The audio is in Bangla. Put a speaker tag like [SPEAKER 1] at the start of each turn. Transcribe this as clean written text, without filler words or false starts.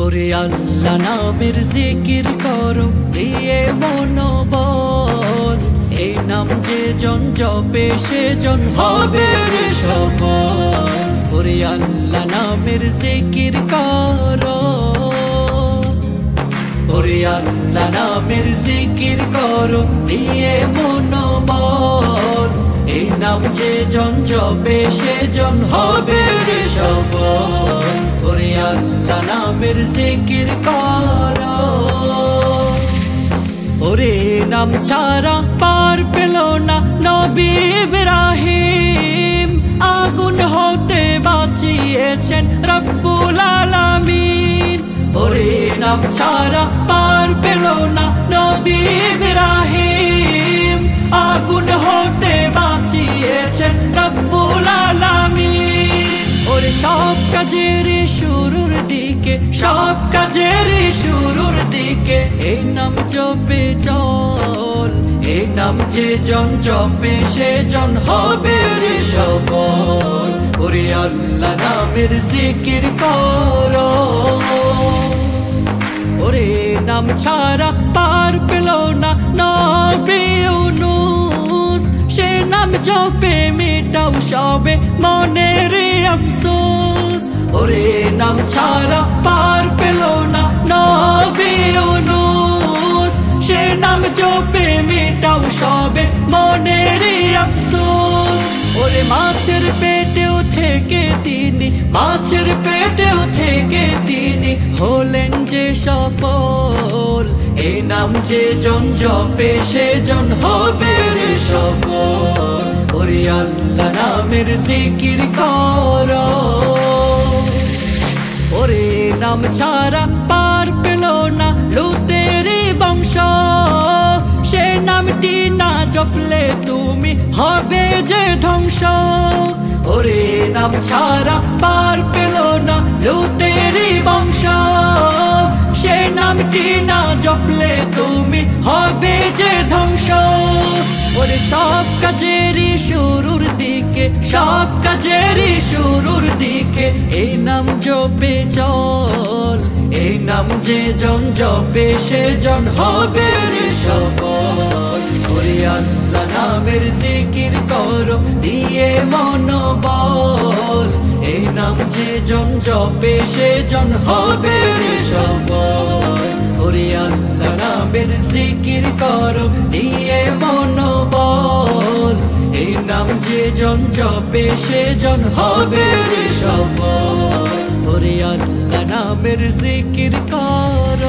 [SPEAKER 1] ওরে আল্লাহ নামের জিকির করো দিয়ে মনোবল, এই নাম যে জন জপে সে জন হবে রে সফল। ওরে আল্লাহ নামের জিকির করো, ওরে আল্লাহ নামের জিকির করো দিয়ে মনোবল, এই নাম যে জন জপে সে জন হবে রে সফল। ওরে আল্লাহ নামের জিকির করো। ওরে নাম ছাড়া পার পেল না নবী ইব্রাহিম, আগুন হতে বাঁচিয়েছেন রব্বুল আলামিন। ওরে নাম ছাড়া পার পেল না নবী ইব্রাহিম, আগুন হতে বাঁচিয়েছেন রব্বুল আলামিন। ওরে সব কাজের শুরুর দিকে, সব কাজের শুরুর দিকে এই নাম জপে চল, এই নাম যে জন জপে সে জন হবে রে সফল। ওরে আল্লাহ নামের জিকির করো। ওরে নাম ছাড়া পার পেল না নবী ইউনূস, সে নাম জপে মেটাও সবে মনের আফসোস। ওরে নাম ছাড়া পার পেল না নবী ইউনূস, সে নাম জপে মেটাও সবে মনের আফসোস। ওরে মাছের পেটেও থেকে তিনি, মাছের পেটেও থেকে তিনি হলেন যে সফল, এই নাম যে জন জপে সে জন হবে রে সফল। ওরে আল্লাহ নামের জিকির করো। ওরে নাম ছাড়া পার পেল না লূতের বংশ, সে নামটি না জপলে তুমি হবে যে ধ্বংস। ওরে নাম ছাড়া পার পেল না লূতের বংশ, সে নামটি না জপলে তুমি হবে যে ধ্বংস। ওরে সব কাজের শুরুর দিকে, সব কাজের শুরুর দিকে এই নাম জপে চল, এই নাম যে জন জপে সে জন হবে রে সফল। ওরে আল্লাহ নামের জিকির করো দিয়ে মনোবল, এই নাম যে জন জপে সে জন হবে রে সফল। ওরে আল্লাহ নামের জিকির করো দিয়ে মনোবল, এই নাম যে জন জপে সে জন হবে রে সফল। ওরে আল্লাহ নামের জিকির করো।